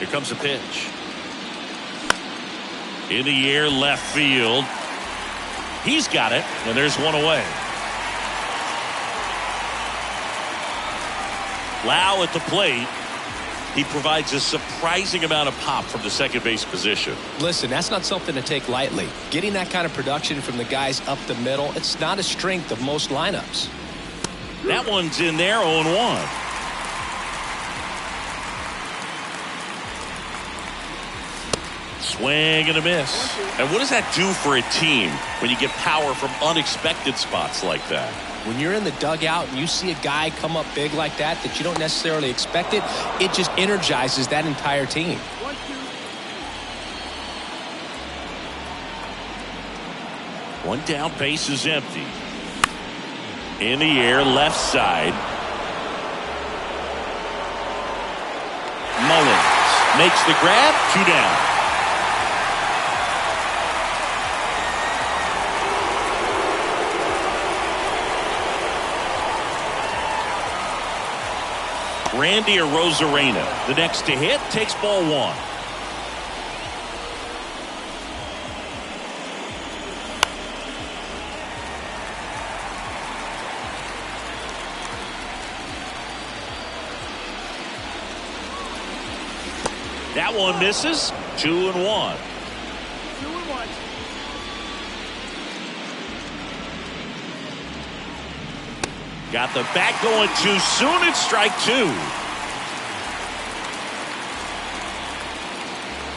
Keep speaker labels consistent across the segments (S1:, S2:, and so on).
S1: Here comes a pitch. In the air, left field. He's got it, and there's one away. Lau at the plate. He provides a surprising amount of pop from the second base position.
S2: Listen, that's not something to take lightly. Getting that kind of production from the guys up the middle, it's not a strength of most lineups.
S1: That one's in there, 0-1. Swing and a miss. And what does that do for a team when you get power from unexpected spots like that?
S2: When you're in the dugout and you see a guy come up big like that you don't necessarily expect it, it just energizes that entire team.
S1: One down, base is empty. In the air, left side. Mullins makes the grab, 2 down. Randy Arozarena, the next to hit, takes ball 1. That one misses. 2-1. Got the bat going too soon. It's strike 2.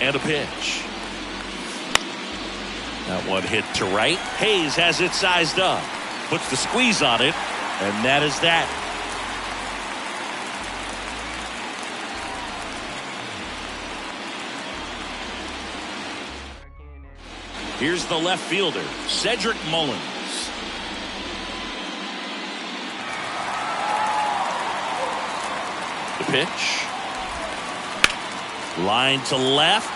S1: And a pitch. That one hit to right. Hayes has it sized up. Puts the squeeze on it. And that is that. Here's the left fielder, Cedric Mullins. The pitch. Line to left.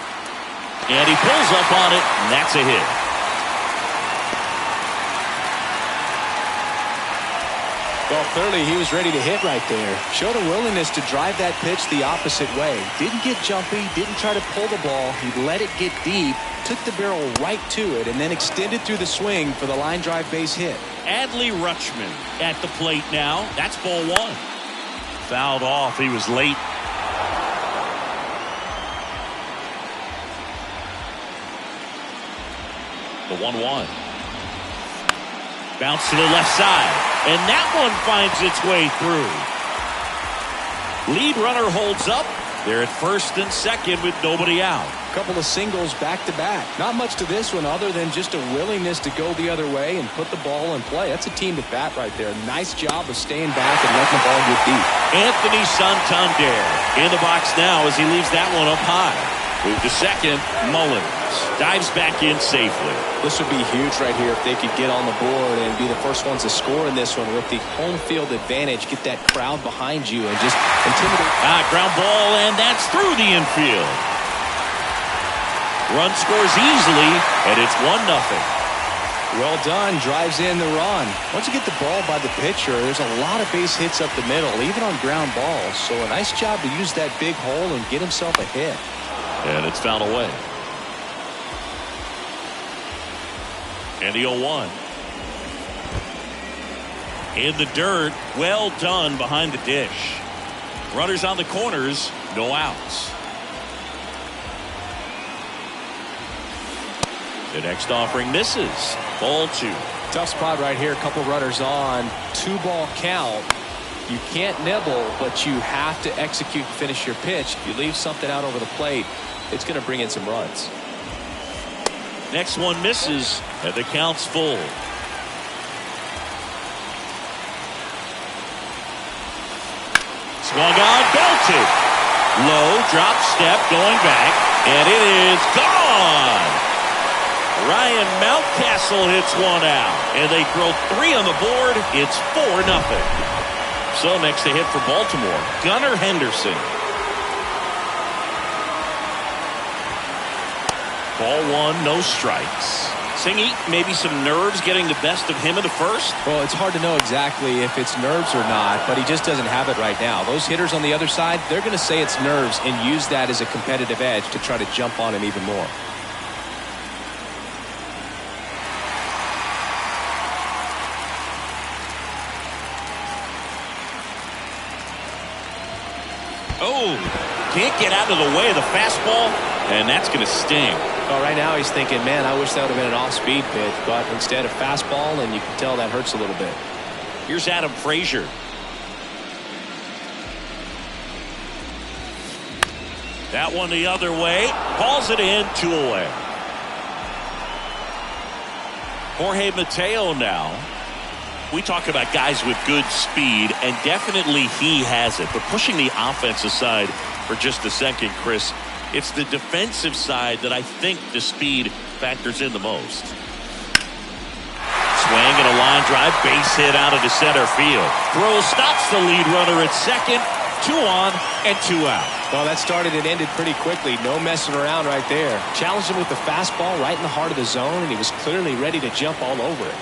S1: And he pulls up on it, and that's a hit.
S2: Well, clearly he was ready to hit right there. Showed a willingness to drive that pitch the opposite way. Didn't get jumpy, didn't try to pull the ball. He let it get deep, took the barrel right to it, and then extended through the swing for the line drive base hit.
S1: Adley Rutschman at the plate now. That's ball 1. Fouled off. He was late. The 1-1. Bounce to the left side. And that one finds its way through. Lead runner holds up. They're at first and second with nobody out.
S2: A couple of singles back to back. Not much to this one other than just a willingness to go the other way and put the ball in play. That's a team at bat right there. Nice job of staying back and letting the ball get deep.
S1: Anthony Santander in the box now as he leaves that one up high. Move to second. Mullins dives back in safely.
S2: This would be huge right here if they could get on the board and be the first ones to score in this one with the home field advantage. Get that crowd behind you and just intimidate.
S1: Ground ball, and that's through the infield. Run scores easily, and it's 1-0.
S2: Well done. Drives in the run. Once you get the ball by the pitcher, there's a lot of base hits up the middle, even on ground balls. So a nice job to use that big hole and get himself a hit.
S1: And it's fouled away. And the 0-1. In the dirt. Well done behind the dish. Runners on the corners. No outs. The next offering misses. Ball 2.
S2: Tough spot right here. A couple runners on. 2-ball count. You can't nibble, but you have to execute and finish your pitch. If you leave something out over the plate, it's going to bring in some runs.
S1: Next one misses, and the count's full. Swung on, belted. Low, drop step, going back, and it is gone. Ryan Mountcastle hits one out, and they throw 3 on the board. It's 4-0. So next to hit for Baltimore, Gunnar Henderson. Ball 1, no strikes. Singy, maybe some nerves getting the best of him in the first?
S2: Well, it's hard to know exactly if it's nerves or not, but he just doesn't have it right now. Those hitters on the other side, they're going to say it's nerves and use that as a competitive edge to try to jump on him even more.
S1: Oh, can't get out of the way of the fastball, and that's going to sting.
S2: Well, right now he's thinking, man, I wish that would have been an off-speed pitch, but instead a fastball, and you can tell that hurts a little bit.
S1: Here's Adam Frazier. That one the other way. Hauls it in, 2 away. Jorge Mateo now. We talk about guys with good speed, and definitely he has it. But pushing the offense aside for just a second, Chris, it's the defensive side that I think the speed factors in the most. Swing and a line drive, base hit out of the center field. Throw stops the lead runner at second. 2 on and 2 out.
S2: Well, that started and ended pretty quickly. No messing around right there. Challenged him with the fastball right in the heart of the zone, and he was clearly ready to jump all over it.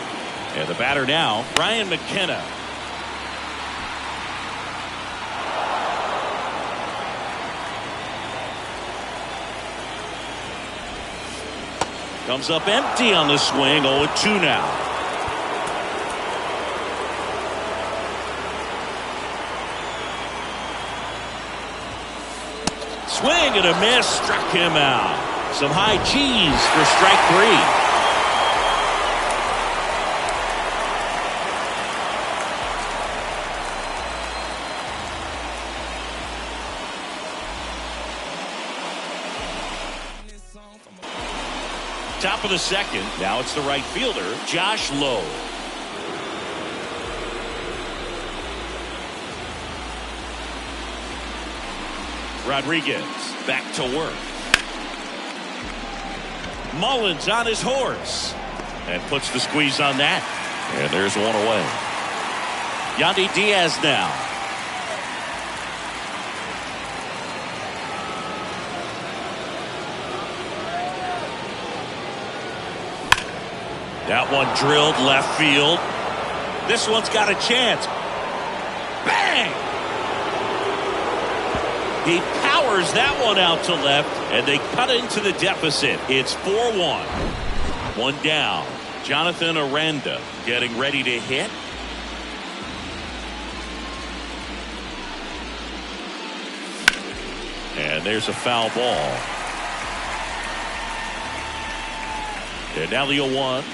S1: And the batter now, Brian McKenna. Comes up empty on the swing, 0-2 now. Swing and a miss, struck him out. Some high cheese for strike 3. Top of the second. Now it's the right fielder, Josh Lowe. Rodriguez back to work. Mullins on his horse and puts the squeeze on that. And there's 1 away. Yandy Diaz now. That one drilled left field. This one's got a chance. Bang! He powers that one out to left, and they cut into the deficit. It's 4-1. 1 down. Jonathan Aranda getting ready to hit. And there's a foul ball. And now the 0-1.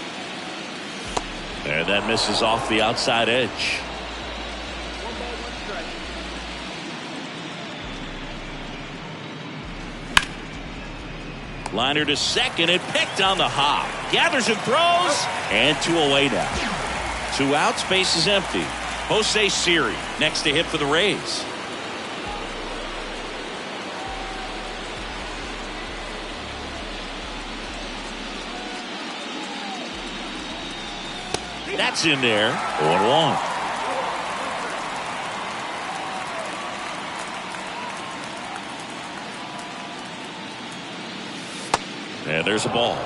S1: And that misses off the outside edge. Liner to second and picked on the hop. Gathers and throws. And 2 away now. 2 outs, base is empty. Jose Siri next to hit for the Rays. That's in there. 0-1. And there's a ball.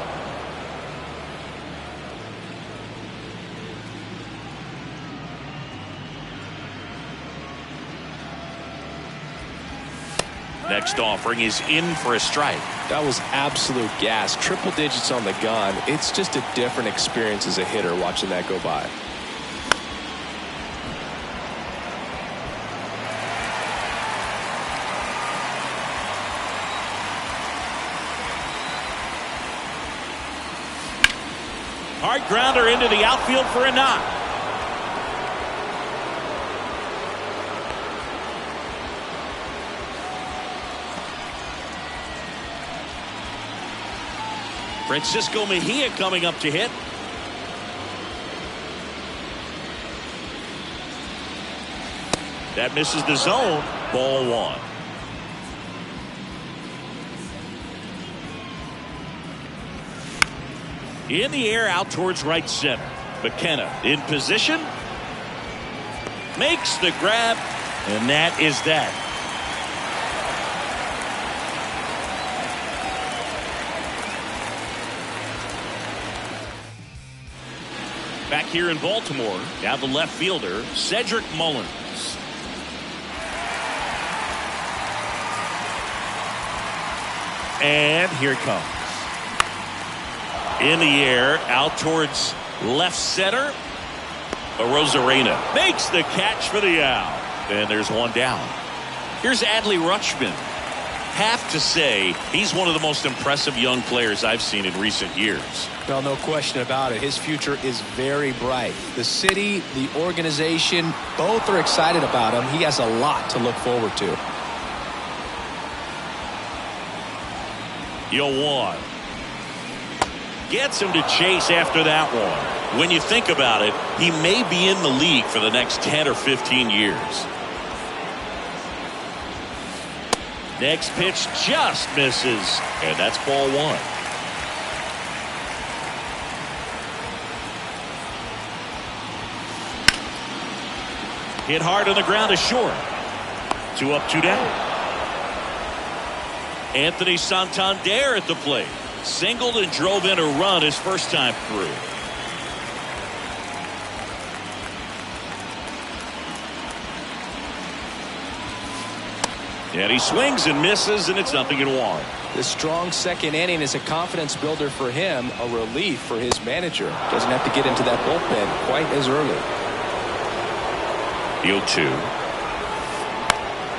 S1: Next offering is in for a strike.
S2: That was absolute gas. Triple digits on the gun. It's just a different experience as a hitter watching that go by.
S1: Hard grounder into the outfield for a knock. Francisco Mejia coming up to hit. That misses the zone. Ball 1. In the air out towards right center. McKenna in position. Makes the grab. And that is that. Back here in Baltimore, now the left fielder, Cedric Mullins. And here it comes. In the air, out towards left center. Arozarena makes the catch for the out. And there's one down. Here's Adley Rutschman. Have to say, he's one of the most impressive young players I've seen in recent years.
S2: Well, no question about it. His future is very bright. The city, the organization, both are excited about him. He has a lot to look forward to.
S1: 0-1. Gets him to chase after that one. When you think about it, he may be in the league for the next 10 or 15 years. Next pitch just misses, and that's ball one. Hit hard on the ground to short. 2 up, 2 down. Anthony Santander at the plate. Singled and drove in a run his first time through. And he swings and misses, and it's 0-1.
S2: This strong second inning is a confidence builder for him, a relief for his manager. Doesn't have to get into that bullpen quite as early.
S1: 0-2.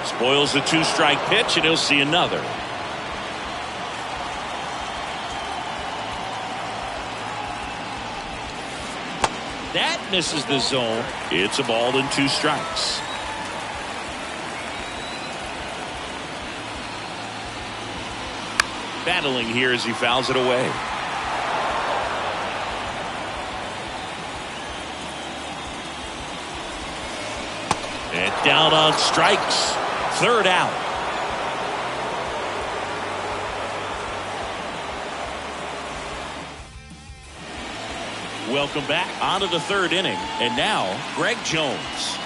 S1: Spoils the 2-strike pitch, and he'll see another. That misses the zone. It's a ball and 2 strikes. Battling here as he fouls it away. And down on strikes. 3rd out. Welcome back onto the 3rd inning. And now Greg Jones.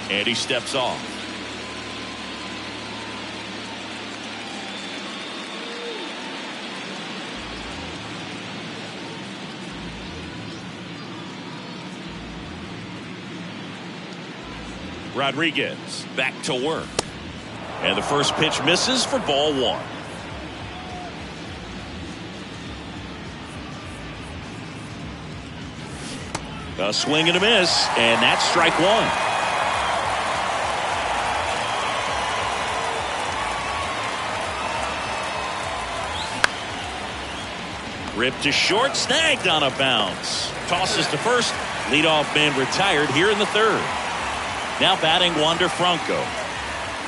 S1: And he steps off. Rodriguez back to work. And the first pitch misses for ball 1. A swing and a miss, and that's strike 1. Ripped to short, snagged on a bounce. Tosses to first. Leadoff man retired here in the 3rd. Now batting Wander Franco.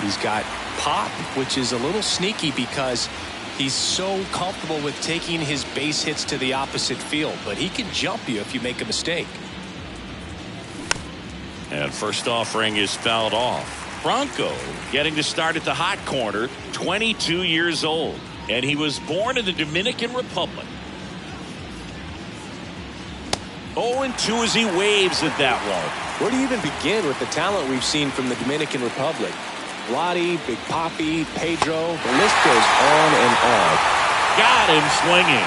S2: He's got pop, which is a little sneaky because he's so comfortable with taking his base hits to the opposite field. But he can jump you if you make a mistake.
S1: And first offering is fouled off. Franco getting to start at the hot corner, 22 years old. And he was born in the Dominican Republic. 0-2 as he waves at that one.
S2: Where do you even begin with the talent we've seen from the Dominican Republic? Vladi, Big Papi, Pedro, the list goes on and on.
S1: Got him swinging.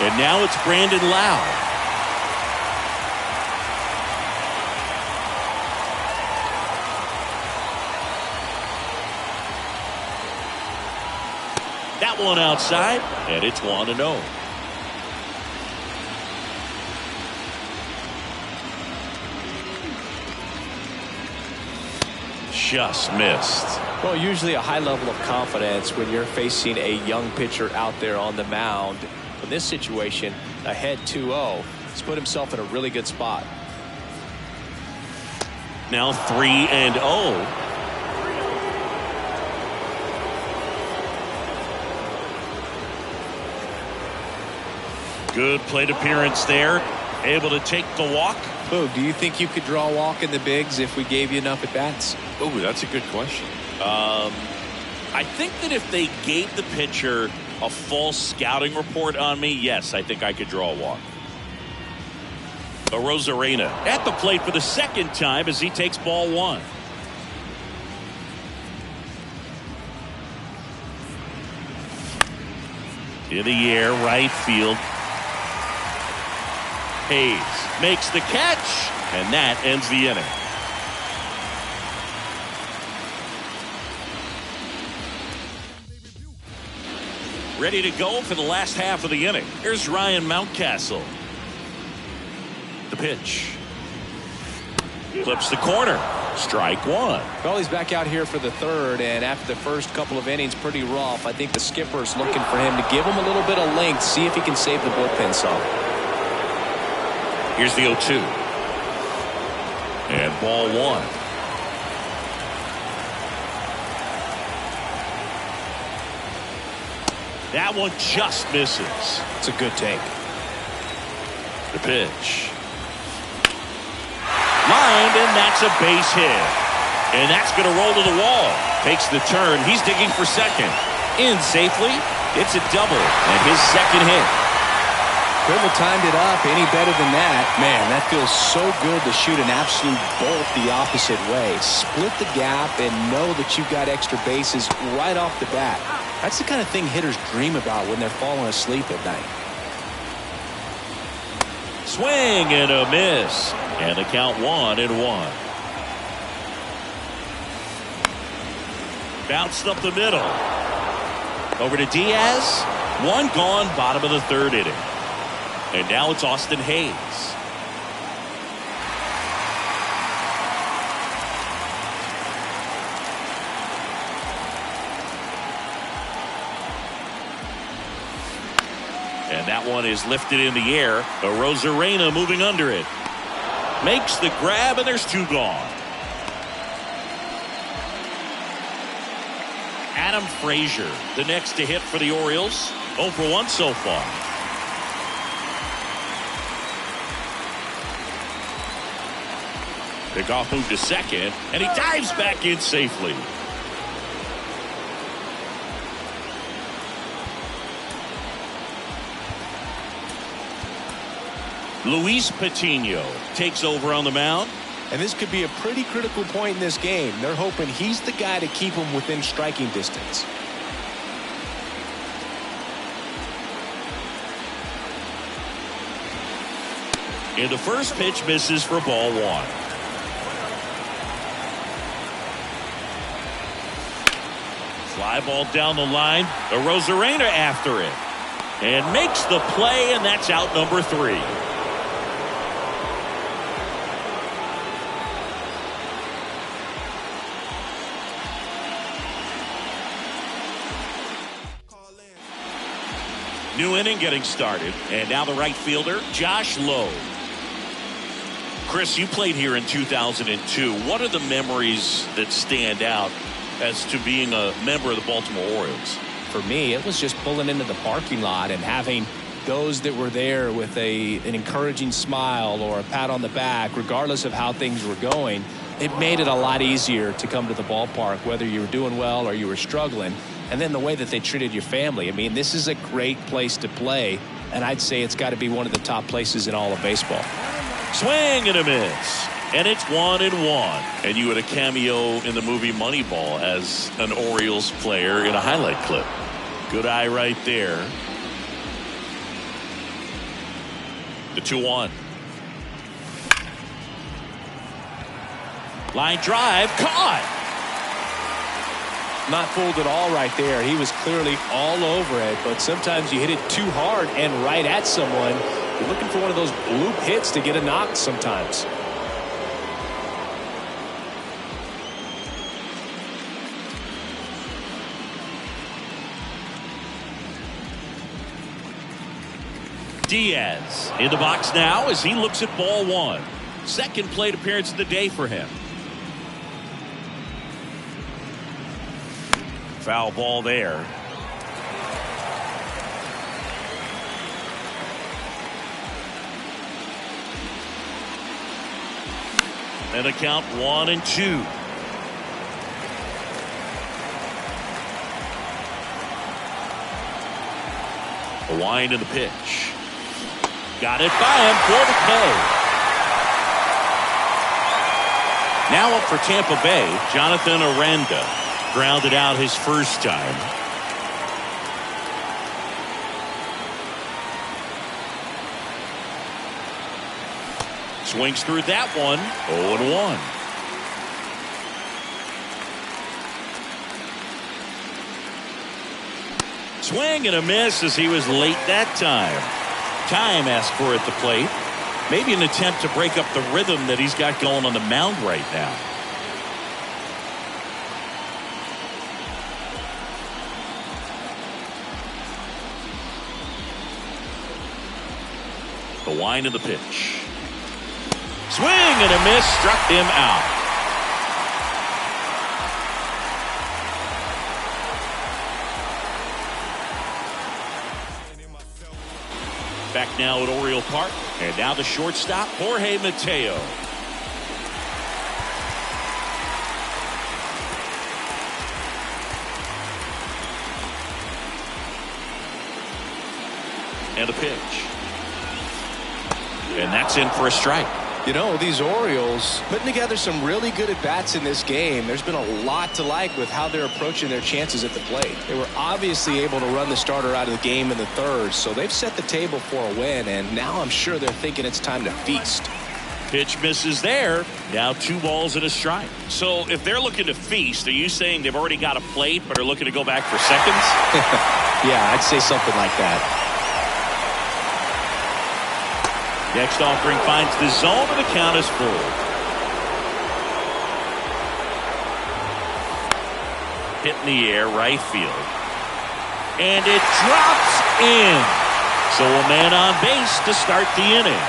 S1: And now it's Brandon Lau. That one outside, and it's 1-0. Just missed.
S2: Well, usually a high level of confidence when you're facing a young pitcher out there on the mound. In this situation, ahead 2-0, he's put himself in a really good spot.
S1: Now 3-0. Good plate appearance there. Able to take the walk.
S2: Boog, do you think you could draw a walk in the bigs if we gave you enough at bats?
S1: Oh, that's a good question. I think that if they gave the pitcher a full scouting report on me, yes, I think I could draw a walk. Arozarena at the plate for the 2nd time as he takes ball 1. In the air, right field. Hayes makes the catch, and that ends the inning. Ready to go for the last half of the inning. Here's Ryan Mountcastle. The pitch. Clips the corner. Strike one.
S2: Well, he's back out here for the third, and after the first couple of innings, pretty rough. I think the skipper's looking for him to give him a little bit of length, see if he can save the bullpen some.
S1: Here's the 0-2. And ball one. That one just misses.
S2: It's a good take.
S1: The pitch. Lined, and that's a base hit. And that's going to roll to the wall. Takes the turn. He's digging for second. In safely. It's a double. And his second hit.
S2: Couldn't have timed it up any better than that. Man, that feels so good to shoot an absolute bolt the opposite way. Split the gap and know that you've got extra bases right off the bat. That's the kind of thing hitters dream about when they're falling asleep at night.
S1: Swing and a miss. And the count 1-1. Bounced up the middle. Over to Diaz. One gone, bottom of the third inning. And now it's Austin Hayes. And that one is lifted in the air. Arozarena moving under it. Makes the grab, and there's two gone. Adam Frazier, the next to hit for the Orioles. 0 for 1 so far. Pickoff moved to second, and he dives back in safely. Luis Patino takes over on the mound.
S2: And this could be a pretty critical point in this game. They're hoping he's the guy to keep them within striking distance.
S1: And the first pitch misses for ball one. Fly ball down the line. Arozarena after it. And makes the play, and that's out number 3. New inning getting started. And now the right fielder, Josh Lowe. Chris, you played here in 2002. What are the memories that stand out as to being a member of the Baltimore Orioles?
S2: For me, it was just pulling into the parking lot and having those that were there with an encouraging smile or a pat on the back, regardless of how things were going. It made it a lot easier to come to the ballpark, whether you were doing well or you were struggling. And then the way that they treated your family. I mean, this is a great place to play, and I'd say it's got to be one of the top places in all of baseball.
S1: Swing and a miss. And it's 1-1. And you had a cameo in the movie Moneyball as an Orioles player in a highlight clip. Good eye right there. The 2-1. Line drive, caught.
S2: Not fooled at all right there. He was clearly all over it, but sometimes you hit it too hard and right at someone. You're looking for one of those bloop hits to get a knock sometimes.
S1: Diaz in the box now as he looks at ball one. Second plate appearance of the day for him. Foul ball there. And a count 1-2. A wind in the pitch. Got it by him for the play. Now up for Tampa Bay, Jonathan Aranda. Grounded out his first time. Swings through that one. 0-1. Swing and a miss as he was late that time. Time asked for it at the plate. Maybe an attempt to break up the rhythm that he's got going on the mound right now. The wind of the pitch. Swing and a miss, struck him out. Back now at Oriole Park. And now the shortstop, Jorge Mateo. And the pitch. And that's in for a strike.
S2: You know, these Orioles putting together some really good at-bats in this game. There's been a lot to like with how they're approaching their chances at the plate. They were obviously able to run the starter out of the game in the third, so they've set the table for a win, and now I'm sure they're thinking it's time to feast.
S1: Pitch misses there. Now 2 balls and a strike. So if they're looking to feast, are you saying they've already got a plate but are looking to go back for seconds?
S2: Yeah, I'd say something like that.
S1: Next offering finds the zone and the count is full. Hit in the air, right field. And it drops in. So a man on base to start the inning.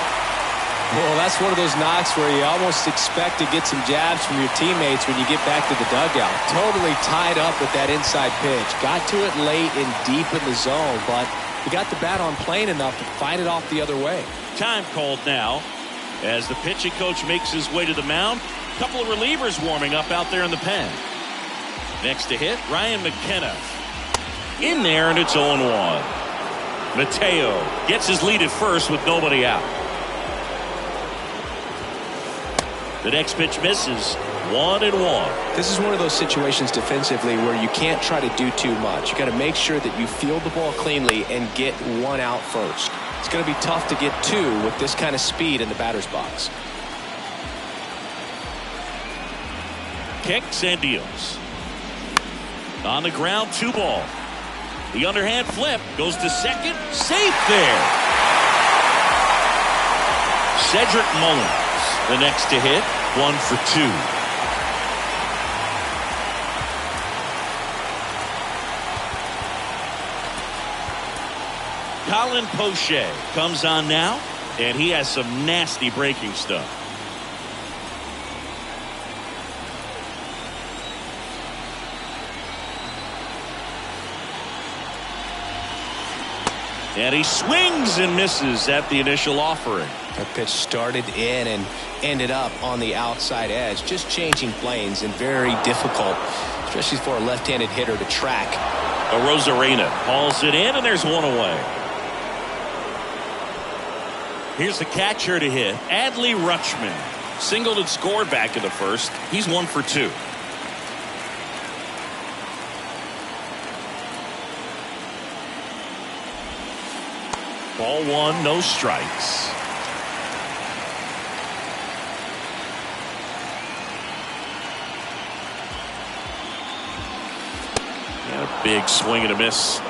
S2: Well, that's one of those knocks where you almost expect to get some jabs from your teammates when you get back to the dugout. Totally tied up with that inside pitch. Got to it late and deep in the zone, but he got the bat on plane enough to fight it off the other way.
S1: Time called now as the pitching coach makes his way to the mound. A couple of relievers warming up out there in the pen. Next to hit, Ryan McKenna. In there, and it's 0-1. Mateo gets his lead at first with nobody out. The next pitch misses. 1-1.
S2: This is one of those situations defensively where you can't try to do too much. You got to make sure that you field the ball cleanly and get 1 out first. It's going to be tough to get 2 with this kind of speed in the batter's box.
S1: Kicks and deals. On the ground, 2 ball. The underhand flip goes to second. Safe there. Cedric Mullins, the next to hit. 1 for 2. Colin Poche comes on now, and he has some nasty breaking stuff. And he swings and misses at the initial offering.
S2: That pitch started in and ended up on the outside edge, just changing planes and very difficult, especially for a left-handed hitter to track.
S1: Arozarena hauls it in, and there's 1 away. Here's the catcher to hit, Adley Rutschman. Singled and scored back in the first. He's 1 for 2. Ball 1, no strikes. And a big swing and a miss.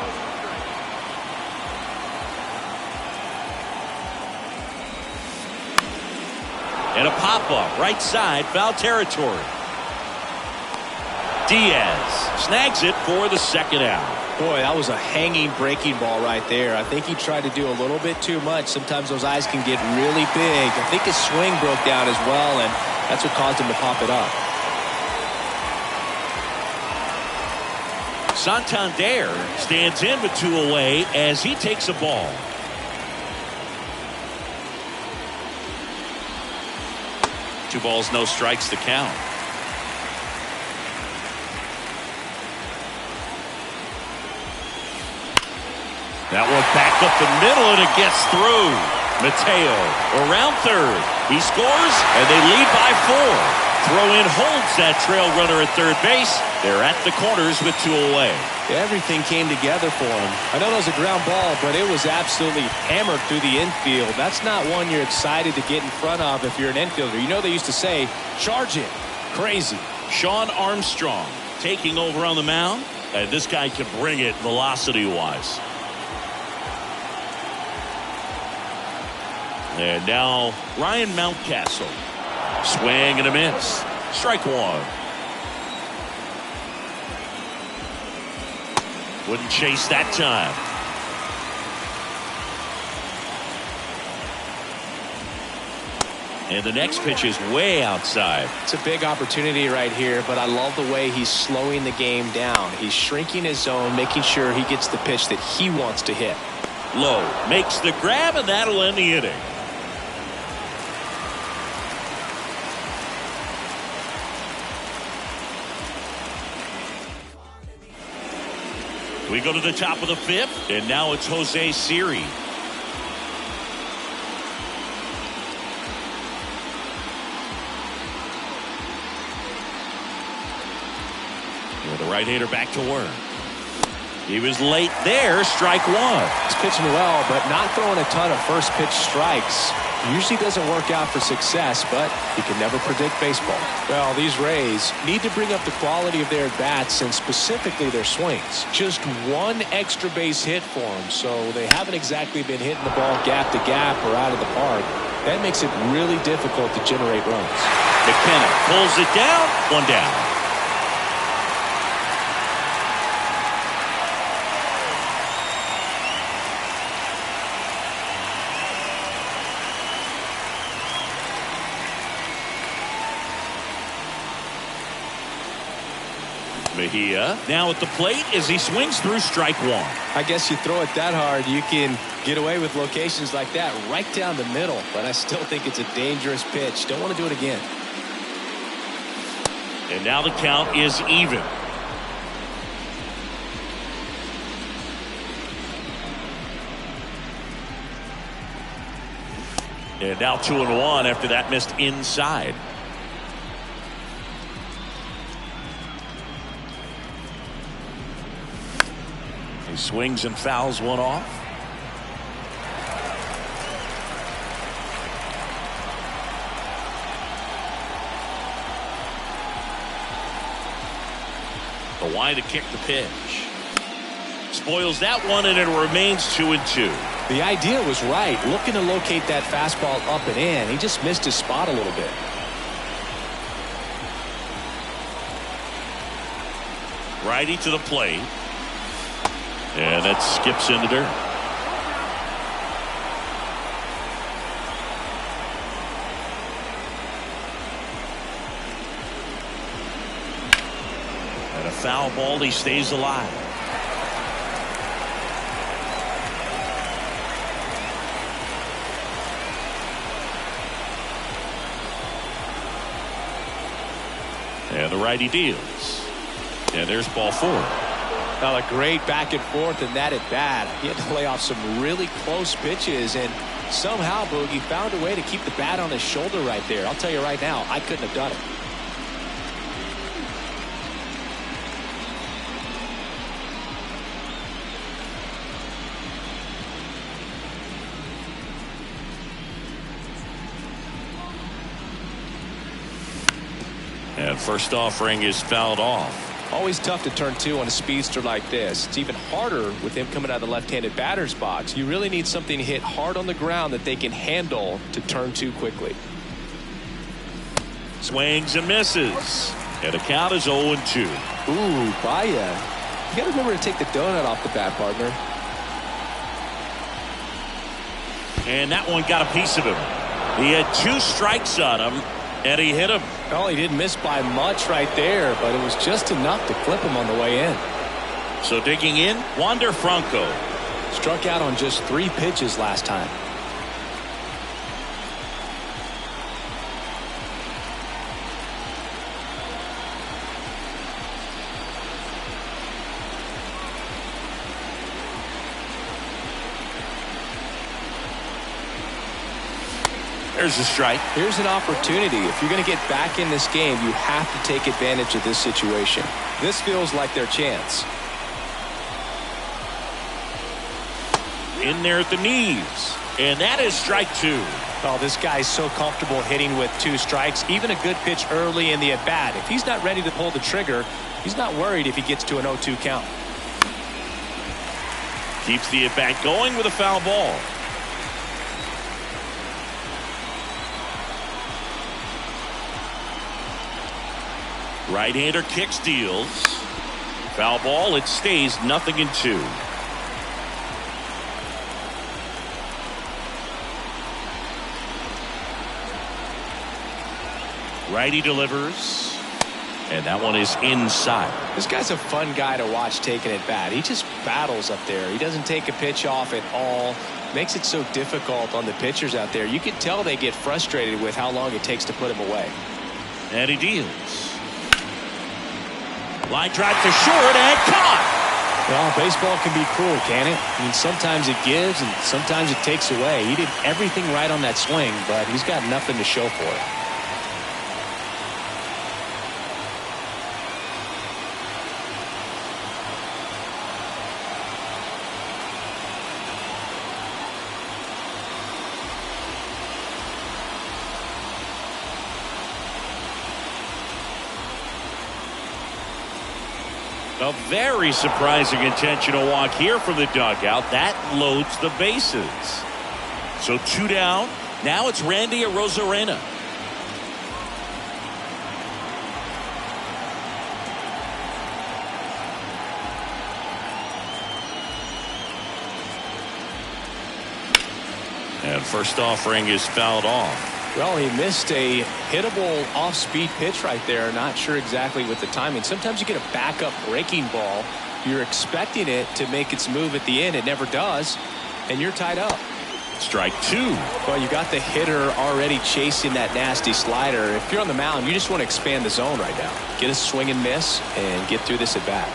S1: And a pop-up, right side, foul territory. Diaz snags it for the second out.
S2: Boy, that was a hanging breaking ball right there. I think he tried to do a little bit too much. Sometimes those eyes can get really big. I think his swing broke down as well, and that's what caused him to pop it up.
S1: Santander stands in with 2 away as he takes a ball. Two balls, no strikes to count. That one back up the middle, and it gets through. Mateo around third. He scores, and they lead by 4. throw-in holds that trail runner at third base. They're at the corners with 2 away.
S2: Everything came together for him. I know that was a ground ball, but it was absolutely hammered through the infield. That's not one you're excited to get in front of if you're an infielder. You know they used to say, charge it. Crazy.
S1: Shawn Armstrong taking over on the mound. And this guy can bring it velocity-wise. And now Ryan Mountcastle. Swing and a miss. Strike 1. Wouldn't chase that time. And the next pitch is way outside.
S2: It's a big opportunity right here, but I love the way he's slowing the game down. He's shrinking his zone, making sure he gets the pitch that he wants to hit.
S1: Lowe makes the grab, and that'll end the inning. We go to the top of the 5th, and now it's Jose Siri. And the right-hander back to work. He was late there, strike 1.
S2: He's pitching well, but not throwing a ton of first pitch strikes. Usually doesn't work out for success, but you can never predict baseball. Well, these Rays need to bring up the quality of their at-bats and specifically their swings. Just one extra base hit for them, so they haven't exactly been hitting the ball gap to gap or out of the park. That makes it really difficult to generate runs.
S1: McKenna pulls it down, 1 down. Mejia now at the plate as he swings through strike 1.
S2: I guess you throw it that hard, you can get away with locations like that right down the middle, but I still think it's a dangerous pitch. Don't want to do it again.
S1: And now the count is even. And now 2-1 after that missed inside. He swings and fouls one off. The wide to kick the pitch. Spoils that one, and it remains 2-2.
S2: The idea was right, looking to locate that fastball up and in. He just missed his spot a little bit.
S1: Righty to the plate. And that skips into dirt. And a foul ball, he stays alive. And the righty deals. And there's ball 4.
S2: Well, a great back and forth in that at bat. He had to lay off some really close pitches, and somehow Boogie found a way to keep the bat on his shoulder right there. I'll tell you right now, I couldn't have done it.
S1: And first offering is fouled off.
S2: Always tough to turn 2 on a speedster like this. It's even harder with him coming out of the left-handed batter's box. You really need something to hit hard on the ground that they can handle to turn 2 quickly.
S1: Swings and misses. And the count is 0-2.
S2: Ooh, Baez. You got to remember to take the donut off the bat, partner.
S1: And that one got a piece of him. He had 2 strikes on him, and he hit him.
S2: Well, he didn't miss by much right there, but it was just enough to clip him on the way in.
S1: So digging in, Wander Franco.
S2: Struck out on just 3 pitches last time.
S1: There's a strike.
S2: Here's an opportunity. If you're going to get back in this game, you have to take advantage of this situation. This feels like their chance.
S1: In there at the knees. And that is strike 2.
S2: Oh, this guy's so comfortable hitting with 2 strikes. Even a good pitch early in the at-bat. If he's not ready to pull the trigger, he's not worried if he gets to an 0-2 count.
S1: Keeps the at-bat going with a foul ball. Right-hander kicks, deals. Foul ball. It stays 0-2. Righty delivers. And that one is inside.
S2: This guy's a fun guy to watch taking at bat. He just battles up there. He doesn't take a pitch off at all. Makes it so difficult on the pitchers out there. You can tell they get frustrated with how long it takes to put him away.
S1: And he deals. Line drive to short and caught.
S2: Well, baseball can be cruel, can it? I mean, sometimes it gives and sometimes it takes away. He did everything right on that swing, but he's got nothing to show for it.
S1: A very surprising intentional walk here from the dugout. That loads the bases. So 2 down. Now it's Randy Arozarena. And first offering is fouled off.
S2: Well, he missed a hittable off-speed pitch right there. Not sure exactly with the timing. Sometimes you get a backup breaking ball. You're expecting it to make its move at the end. It never does, and you're tied up.
S1: Strike 2.
S2: Well, you got the hitter already chasing that nasty slider. If you're on the mound, you just want to expand the zone right now. Get a swing and miss and get through this at bat.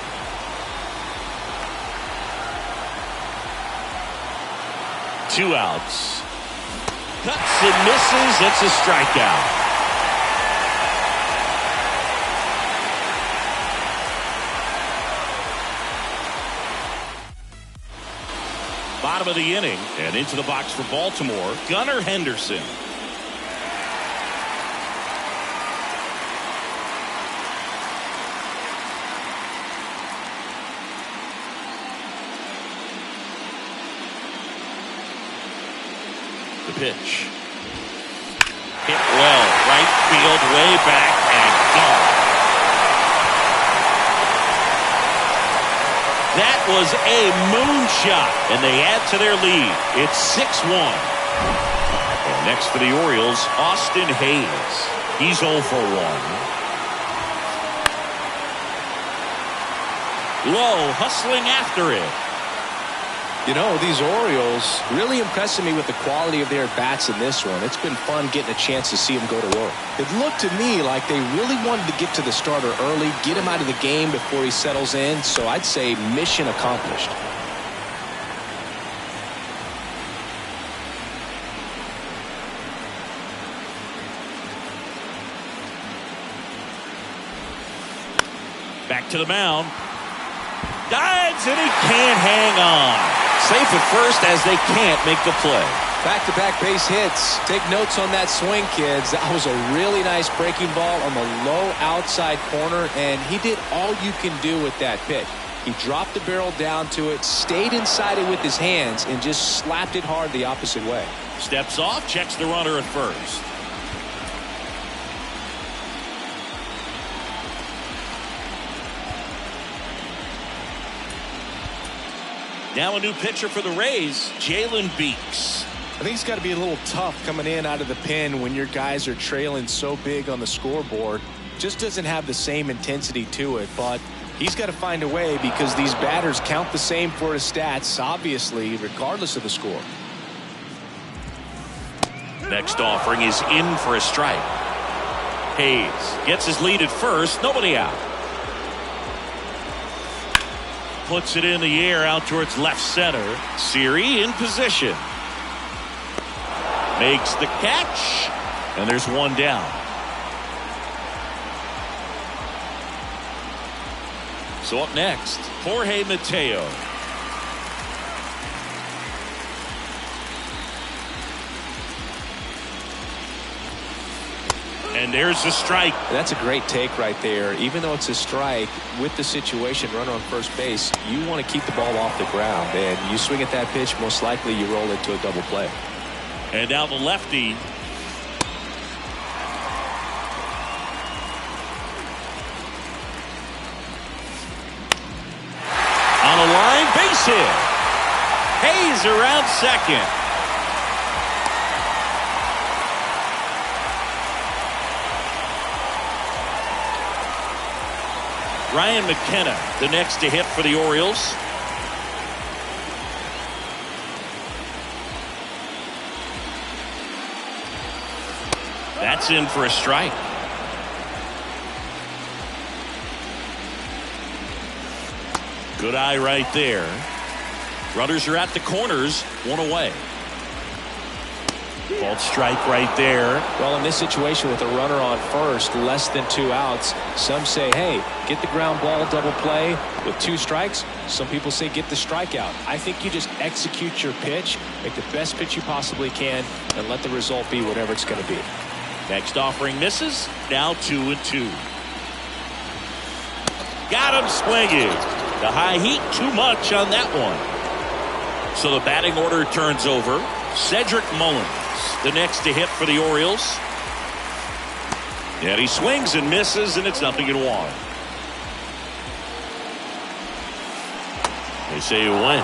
S1: Two outs. Cuts and misses. It's a strikeout. Bottom of the inning, and into the box for Baltimore, Gunnar Henderson. The pitch. Hit well, right field, way back, and gone. That was a moonshot, and they add to their lead. It's 6-1. And next for the Orioles, Austin Hayes. He's 0 for 1. Lowe hustling after it.
S2: You know, these Orioles really impressing me with the quality of their bats in this one. It's been fun getting a chance to see them go to work. It looked to me like they really wanted to get to the starter early, get him out of the game before he settles in. So I'd say mission accomplished.
S1: Back to the mound. Dives, and he can't hang on. Safe at first as they can't make the play.
S2: Back-to-back base hits. Take notes on that swing, kids. That was a really nice breaking ball on the low outside corner, and he did all you can do with that pitch. He dropped the barrel down to it, stayed inside it with his hands, and just slapped it hard the opposite way.
S1: Steps off, checks the runner at first. Now a new pitcher for the Rays, Jalen Beeks.
S2: I think it's got to be a little tough coming in out of the pen when your guys are trailing so big on the scoreboard. Just doesn't have the same intensity to it, but he's got to find a way because these batters count the same for his stats, obviously, regardless of the score.
S1: Next offering is in for a strike. Hayes gets his lead at first, nobody out. Puts it in the air out towards left center. Siri in position. Makes the catch. And there's one down. So up next, Jorge Mateo. And there's the strike.
S2: That's a great take right there. Even though it's a strike, with the situation, runner on first base, you want to keep the ball off the ground. And you swing at that pitch, most likely you roll into a double play.
S1: And now the lefty. On a line, base hit. Hayes around second. Ryan McKenna, the next to hit for the Orioles. That's in for a strike. Good eye right there. Runners are at the corners, one away. Ball strike right there.
S2: Well, in this situation with a runner on first, less than 2 outs, some say, hey, get the ground ball, double play with 2 strikes. Some people say get the strikeout. I think you just execute your pitch, make the best pitch you possibly can, and let the result be whatever it's going to be.
S1: Next offering misses. Now 2-2. Got him swinging. The high heat too much on that one. So the batting order turns over. Cedric Mullins, the next to hit for the Orioles. And he swings and misses, and it's 0-1. They say you win.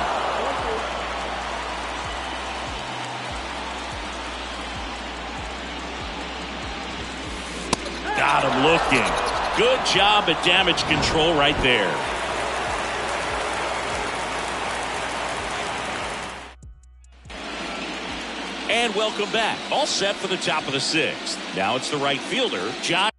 S1: Got him looking. Good job at damage control right there. And welcome back. All set for the top of the 6th. Now it's the right fielder, Josh.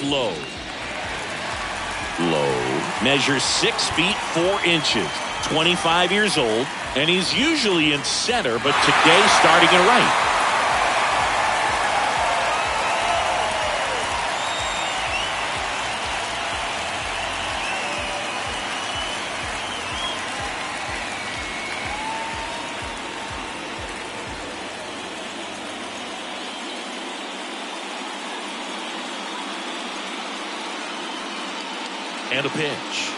S1: Lowe. Lowe measures 6 feet 4 inches, 25 years old, and he's usually in center, but today starting in right. And a pitch.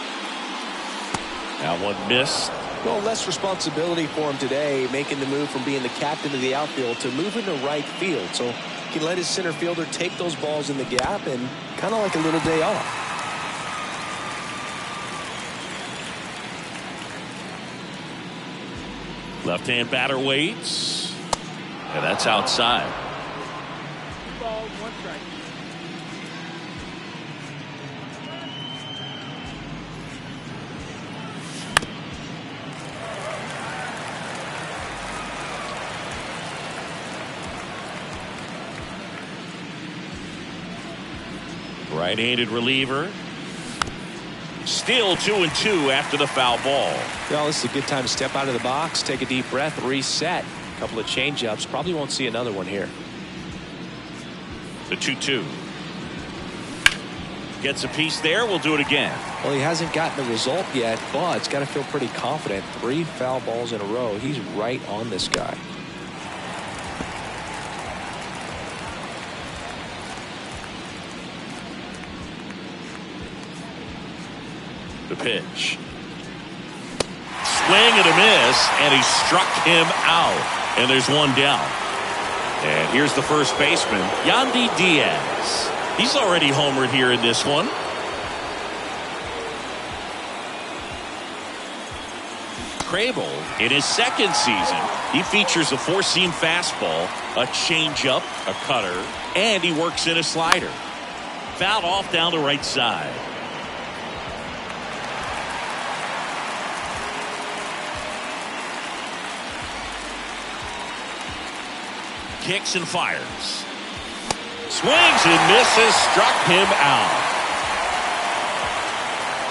S1: That one missed.
S2: Well, less responsibility for him today, making the move from being the captain of the outfield to moving to right field. So he can let his center fielder take those balls in the gap and kind of like a little day off.
S1: Left-hand batter waits. And that's outside.
S3: 2 balls, 1 strike.
S1: Right-handed reliever. Still 2-2 after the foul ball.
S2: Well, this is a good time to step out of the box, take a deep breath, reset. A couple of change-ups. Probably won't see another one here.
S1: The 2-2. Gets a piece there. We'll do it again.
S2: Well, he hasn't gotten the result yet, but he's got to feel pretty confident. 3 foul balls in a row. He's right on this guy.
S1: The pitch. Swing and a miss, and he struck him out. And there's one down. And here's the first baseman, Yandy Diaz. He's already homered here in this one. Crable, in his second season, he features a 4-seam fastball, a changeup, a cutter, and he works in a slider. Fouled off down the right side. Kicks and fires. Swings and misses, struck him out.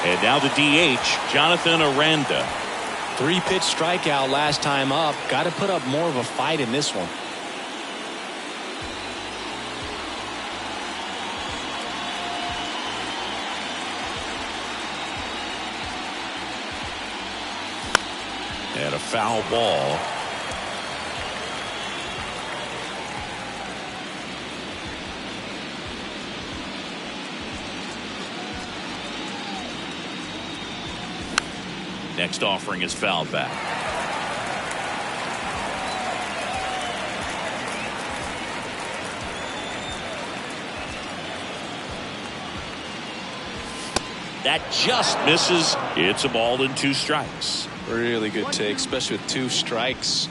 S1: And now the DH, Jonathan Aranda.
S2: 3-pitch strikeout last time up. Got to put up more of a fight in this one.
S1: And a foul ball. Next offering is fouled back. That just misses. It's a ball and 2 strikes.
S2: Really good take, especially with 2 strikes.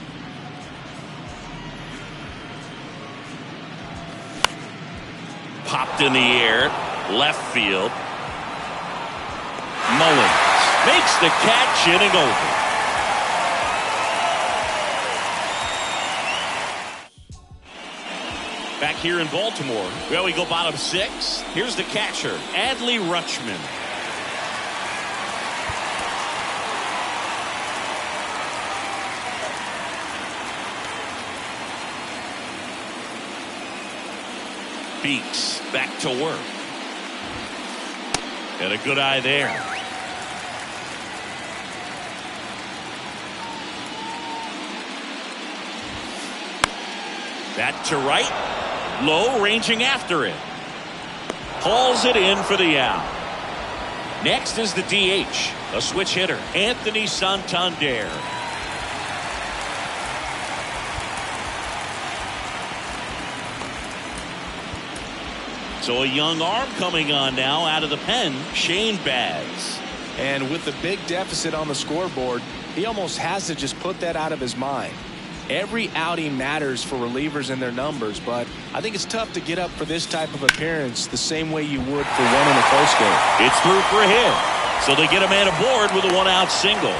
S1: Popped in the air, left field. Mullins makes the catch, inning over. Back here in Baltimore, well, we go bottom 6. Here's the catcher, Adley Rutschman. Beeks back to work. And a good eye there. That to right. Low, ranging after it. Hauls it in for the out. Next is the DH, a switch hitter, Anthony Santander. So a young arm coming on now out of the pen, Shane Baz.
S2: And with the big deficit on the scoreboard, he almost has to just put that out of his mind. Every outing matters for relievers and their numbers, but I think it's tough to get up for this type of appearance the same way you would for one in a close game.
S1: It's through for a hit. So they get a man aboard with a one-out single.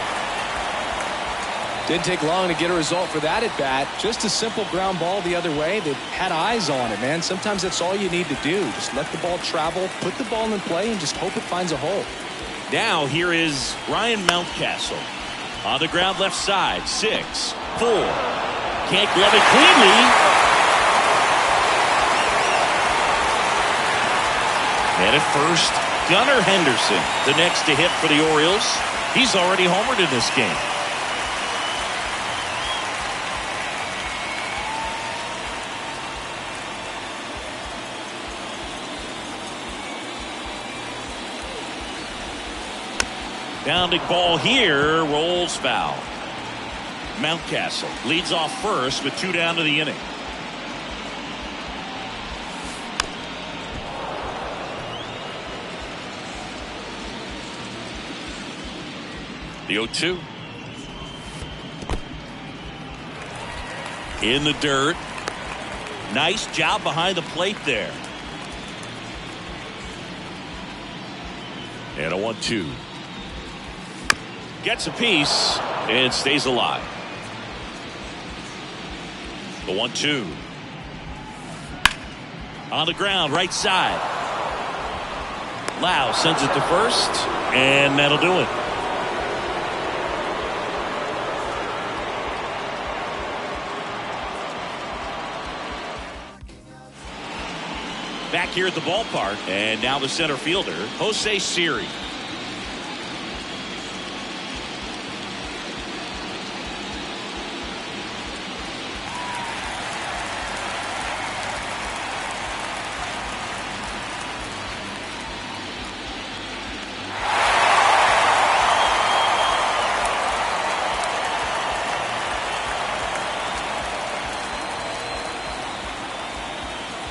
S2: Didn't take long to get a result for that at bat. Just a simple ground ball the other way that had eyes on it, man. Sometimes that's all you need to do. Just let the ball travel, put the ball in play, and just hope it finds a hole.
S1: Now here is Ryan Mountcastle. On the ground left side, 6, 4. Can't glove it cleanly. And at first, Gunnar Henderson, the next to hit for the Orioles. He's already homered in this game. Bounding ball here, rolls foul. Mountcastle leads off first with 2 down to the inning. The 0-2. In the dirt. Nice job behind the plate there. And a 1-2. Gets a piece and stays alive. The 1-2. On the ground, right side. Lau sends it to first, and that'll do it. Back here at the ballpark, and now the center fielder, Jose Siri.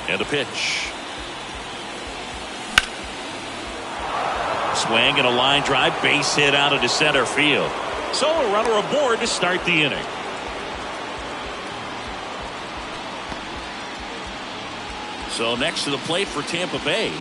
S1: And a pitch. Swing and a line drive, base hit out into center field. So a runner aboard to start the inning. So next to the plate for Tampa Bay.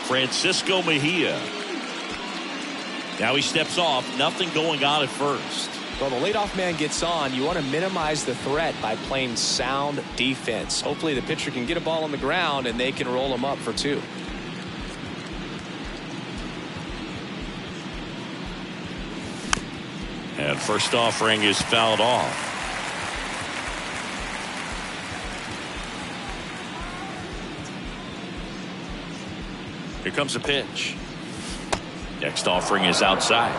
S1: Francisco Mejia. Now he steps off. Nothing going on at first.
S2: Well, the leadoff man gets on. You want to minimize the threat by playing sound defense. Hopefully the pitcher can get a ball on the ground and they can roll him up for 2.
S1: And first offering is fouled off. Here comes a pitch. Next offering is outside.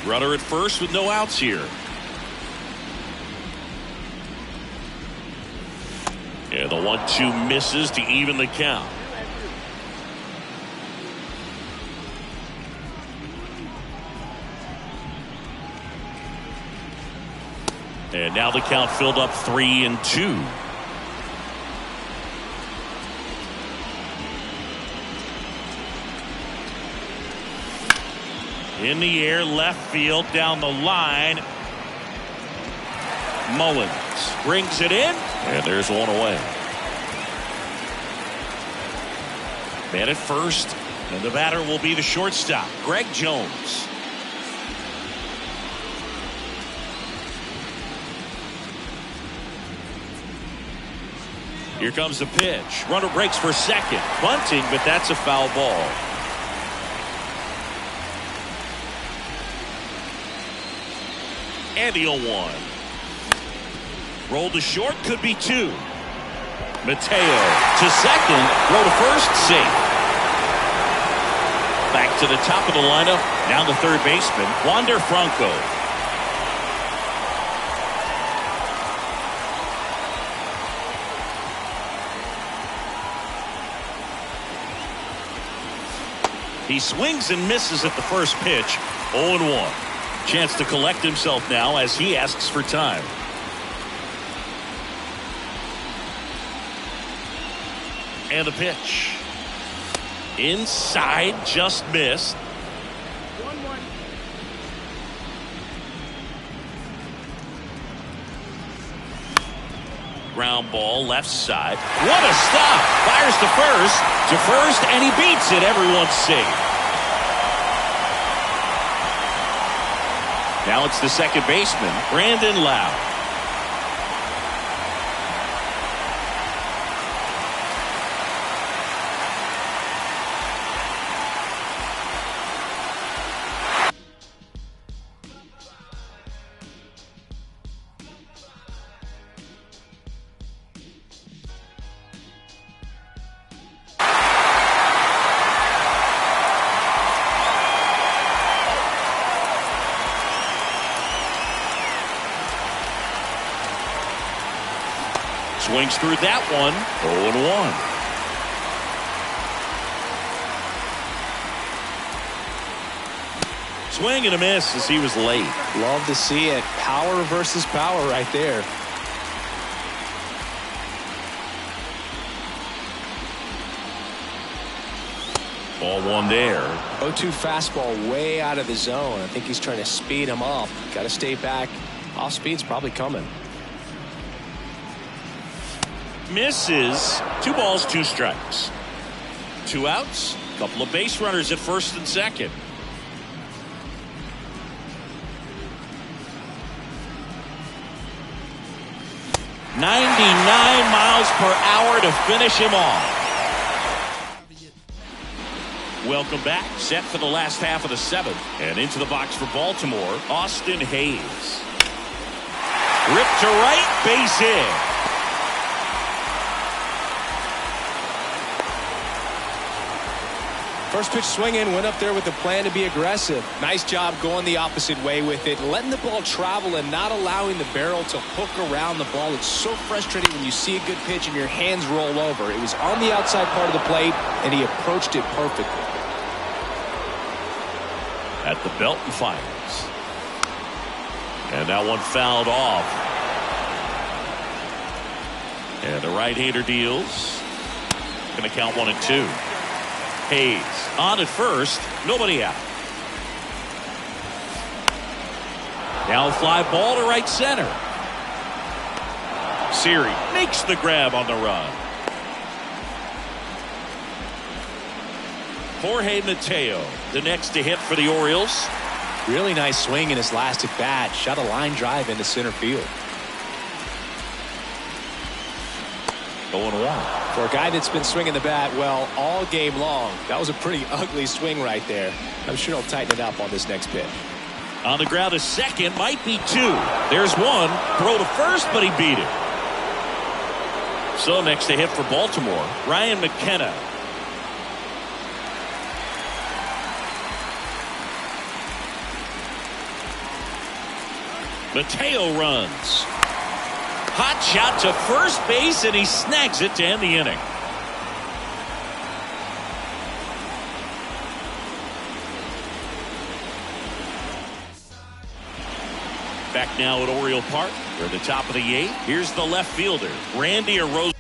S1: Runner at first with no outs here. Yeah, the 1-2 misses to even the count. And now the count filled up 3-2. In the air, left field, down the line. Mullins brings it in, and there's one away. Man at first, and the batter will be the shortstop, Greg Jones. Here comes the pitch. Runner breaks for second. Bunting, but that's a foul ball. And the 0-1. Roll to short, could be two. Mateo to second, throw to first, safe. Back to the top of the lineup, now the third baseman, Wander Franco. He swings and misses at the first pitch, 0-1. Chance to collect himself now as he asks for time. And the pitch. Inside, just missed.
S3: 1-1.
S1: Ground ball, left side. What a stop! Fires to first, and he beats it. Everyone's safe. Now it's the second baseman, Brandon Lowe. Swings through that one, 0-1. Swing and a miss as he was late.
S2: Love to see it. Power versus power right there.
S1: Ball one there.
S2: 0-2 fastball way out of the zone. I think he's trying to speed him up. Got to stay back. Off speed's probably coming.
S1: Misses. 2 balls, 2 strikes. 2 outs. Couple of base runners at first and second. "99 miles per hour to finish him off. Welcome back. Set for the last half of the 7th. And into the box for Baltimore, Austin Hayes. Ripped to right, base hit.
S2: First pitch swinging, went up there with the plan to be aggressive. Nice job going the opposite way with it, letting the ball travel and not allowing the barrel to hook around the ball. It's so frustrating when you see a good pitch and your hands roll over. It was on the outside part of the plate, and he approached it perfectly.
S1: At the belt and fires. And that one fouled off. And the right-hander deals. Going to count 1-2. Hayes on at first, nobody out. Now fly ball to right center. Siri makes the grab on the run. Jorge Mateo, the next to hit for the Orioles.
S2: Really nice swing in his last at bat. Shot a line drive into center field.
S1: 0-1.
S2: For a guy that's been swinging the bat well all game long, that was a pretty ugly swing right there. I'm sure he'll tighten it up on this next pitch.
S1: On the ground to second, might be 2. There's one. Throw to first, but he beat it. So next to hit for Baltimore, Ryan McKenna. Mateo runs. Hot shot to first base, and he snags it to end the inning. Back now at Oriole Park. We're at the top of the 8th. Here's the left fielder, Randy Arozarena.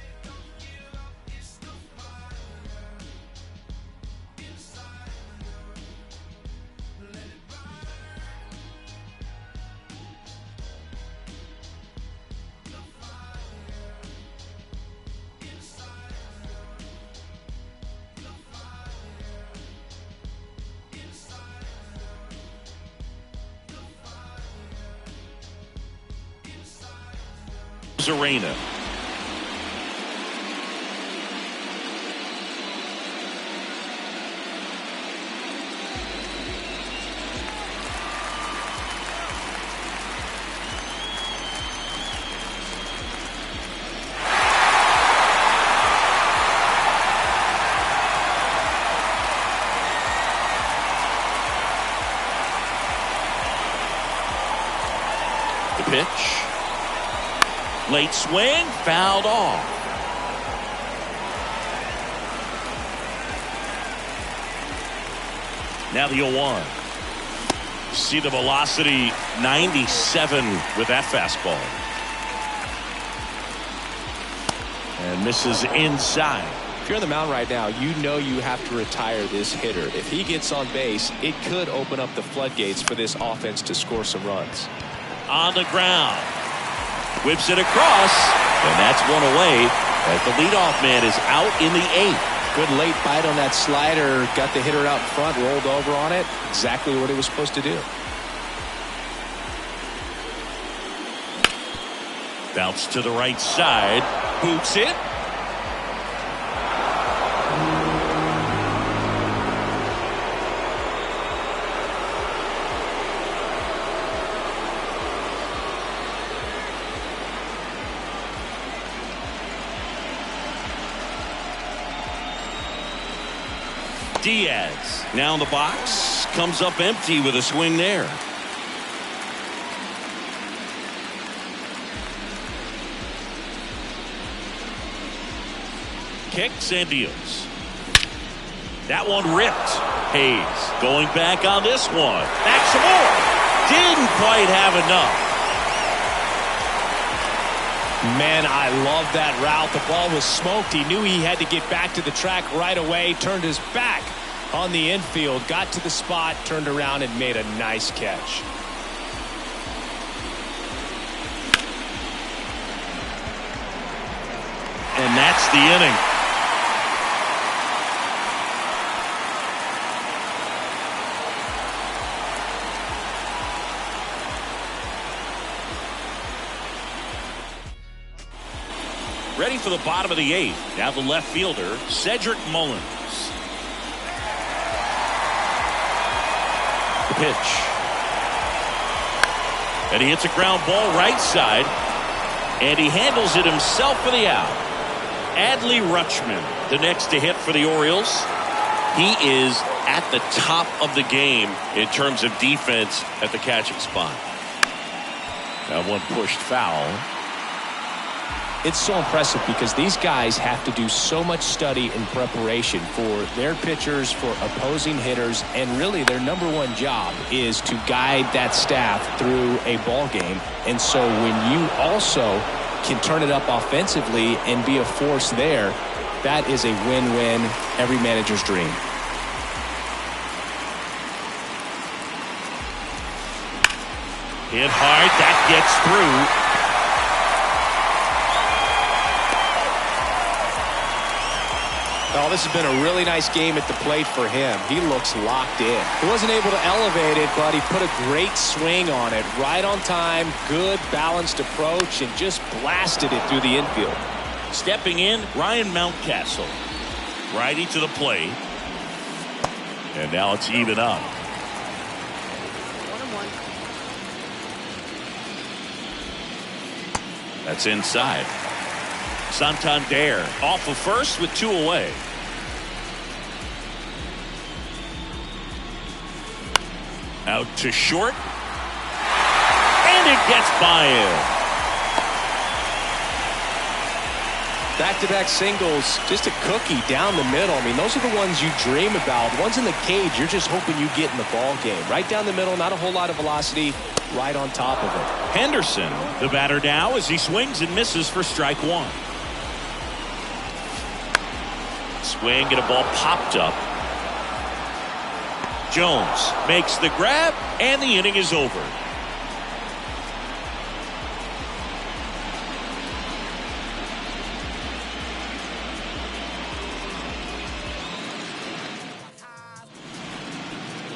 S1: Arena. The pitch. Late swing, fouled off. Now the 0-1. See the velocity, 97 with that fastball. And misses inside.
S2: If you're on the mound right now, you know you have to retire this hitter. If he gets on base, it could open up the floodgates for this offense to score some runs.
S1: On the ground. Whips it across, and that's one away as the leadoff man is out in the 8th.
S2: Good late bite on that slider. Got the hitter out in front, rolled over on it. Exactly what he was supposed to do.
S1: Bounce to the right side. Boots it. Diaz now in the box, comes up empty with a swing there. Kicks and deals. That one ripped. Hayes going back on this one. Back some more. Didn't quite have enough.
S4: Man, I love that route. The ball was smoked. He knew he had to get back to the track right away. Turned his back on the infield. Got to the spot, turned around, and made a nice catch.
S1: And that's the inning. Ready for the bottom of the 8th. Now the left fielder, Cedric Mullins. The pitch. And he hits a ground ball right side. And he handles it himself for the out. Adley Rutschman, the next to hit for the Orioles. He is at the top of the game in terms of defense at the catching spot. That one pushed foul.
S4: It's so impressive because these guys have to do so much study and preparation for their pitchers, for opposing hitters, and really their number one job is to guide that staff through a ball game. And so when you also can turn it up offensively and be a force there, that is a win-win, every manager's dream.
S1: Hit hard, that gets through.
S4: Oh, this has been a really nice game at the plate for him. He looks locked in. He wasn't able to elevate it, but he put a great swing on it. Right on time, good balanced approach, and just blasted it through the infield.
S1: Stepping in, Ryan Mountcastle. Righty to the plate. And now it's even up.
S3: 1-1.
S1: That's inside. Santander off of first with 2 away. Out to short. And it gets by him.
S4: Back-to-back singles, just a cookie down the middle. I mean, those are the ones you dream about. Ones in the cage, you're just hoping you get in the ball game. Right down the middle, not a whole lot of velocity, right on top of it.
S1: Henderson, the batter now, as he swings and misses for strike 1. Swing and a ball popped up. Jones makes the grab, and the inning is over.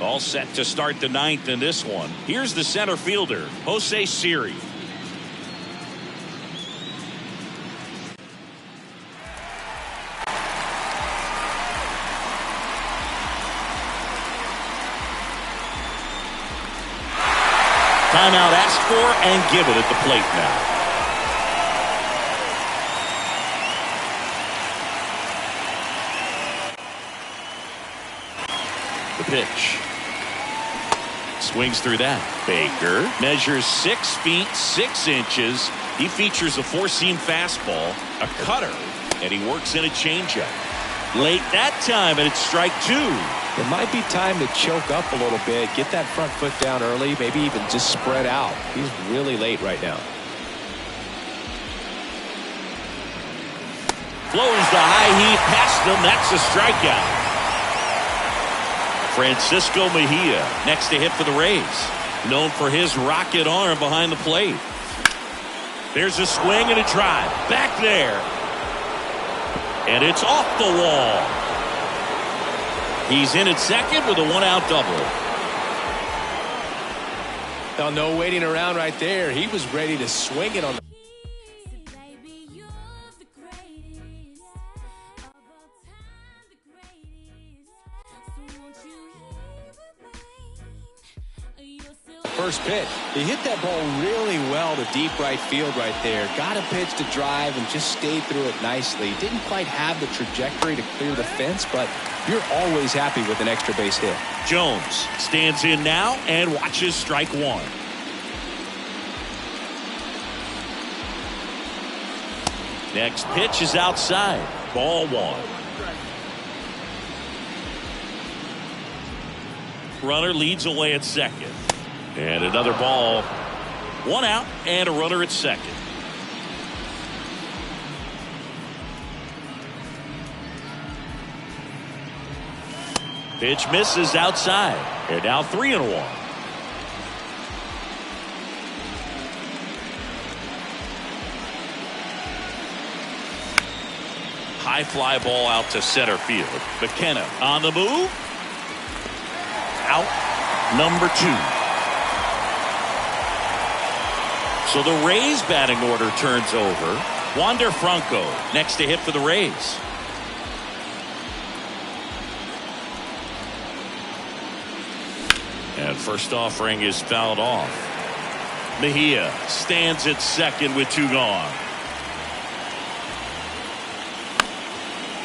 S1: All set to start the 9th in this one. Here's the center fielder, Jose Siri. Timeout asked for and given at the plate now. The pitch. Swings through that. Baker measures 6 feet 6 inches. He features a four-seam fastball, a cutter, and he works in a changeup. Late that time, and it's strike 2.
S4: It might be time to choke up a little bit, get that front foot down early, maybe even just spread out. He's really late right now.
S1: Blows the high heat past him. That's a strikeout. Francisco Mejia next to hit for the Rays. Known for his rocket arm behind the plate. There's a swing and a drive. Back there. And it's off the wall. He's in at second with a one-out double.
S4: Now, no waiting around right there. He was ready to swing it on the first pitch. He hit that ball really well to deep right field right there. Got a pitch to drive and just stayed through it nicely. Didn't quite have the trajectory to clear the fence, but you're always happy with an extra base hit.
S1: Jones stands in now and watches strike 1. Next pitch is outside. Ball 1. Runner leads away at second. And another ball. 1 out and a runner at second. Pitch misses outside. And now 3-1. High fly ball out to center field. McKenna on the move. Out. Number 2. So the Rays batting order turns over. Wander Franco next to hit for the Rays. And first offering is fouled off. Mejia stands at second with 2 gone.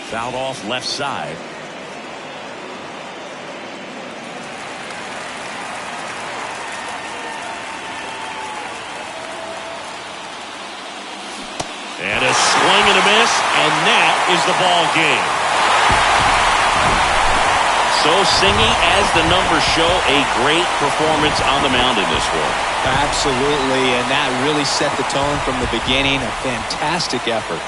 S1: Fouled off left side. And a swing and a miss, and that is the ball game. So singing as the numbers show, a great performance on the mound in this one.
S2: Absolutely, and that really set the tone from the beginning. A fantastic effort.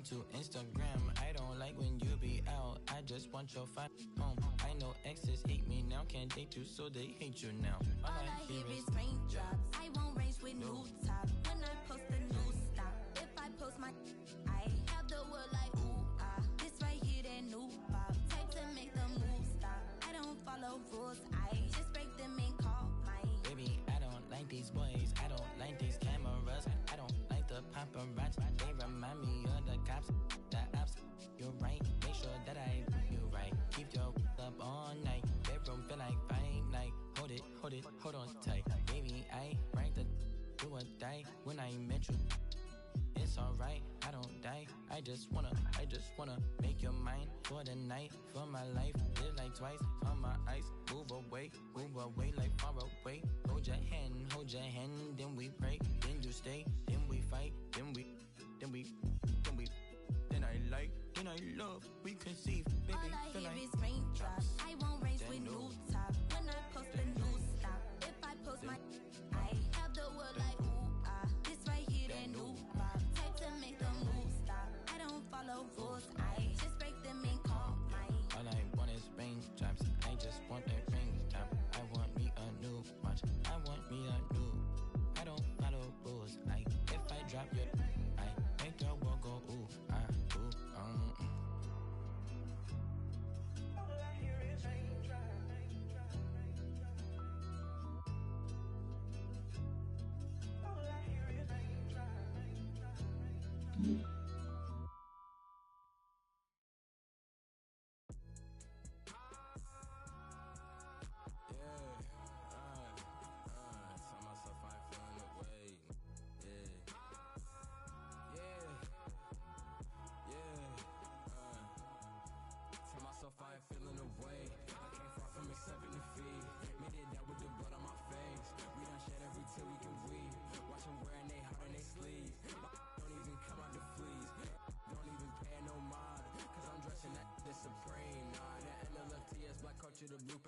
S5: To Instagram, I don't like when you be out. I just want your home. I know exes hate me now, can't date you, so they hate you now. All I hear is raindrops. I won't race with new top. When I post a new stop, if I post my, I have the world like ooh ah. This right here, that new pop. Type to make the move stop. I don't follow rules. I just break them and call mine. Baby, I don't like these boys. I don't like these cameras. I don't like the paparazzi. They remind me of the cops, the apps. You're right, make sure that I do right. Keep your up all night. Bedroom feel like fight night. Hold it, hold on tight. Baby, I right the do or die when I met you. It's alright, I don't die. I just wanna make your mind for the night, for my life. Live like twice on my ice. Move away like far away. Hold your hand, then we pray. Then you stay, then we fight, then I love, we conceive, baby. All I hear is raindrops. I won't race with new top. When I post a new stop, if I post my, I have the world like ooh ah. This right here, that new pop. Type to make the move stop. I don't follow rules. I just break them and call mine. All I want is raindrops. I just want a raindrop. I want me a new watch. I want me a new. I don't follow rules. If I drop your, I make your world go ooh ah ooh.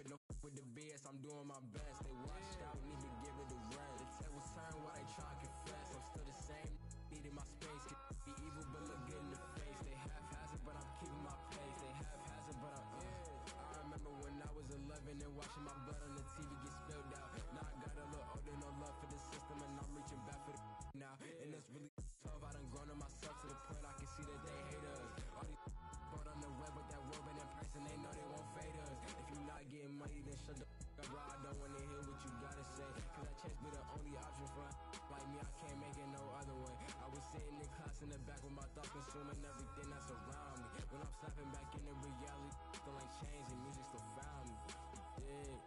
S6: You know, with the BS, I'm doing my best. They washed out, need to give it a rest. The tables turn while they try to confess. I'm still the same, needing my space. Be evil, but look good in the face. They half-hazard, but I'm keeping my pace. They half-hazard, but I remember when I was 11 and watching my blood on the TV get spilled out. Now I got a little older, no love for the system, and I'm reaching back for the now. And it's really tough. I done grown on myself to the point I can see that they hate us. All these brought on the web with that word, but in person they know they won't fade us. If you not getting money, then shut the up, bro. I don't wanna hear what you gotta say, cause that chance be the only option for like me. I can't make it no other way. I was sitting in class in the back with my thoughts consuming everything that's around me. When I'm snapping back into reality, still ain't changing, music still found me. Yeah.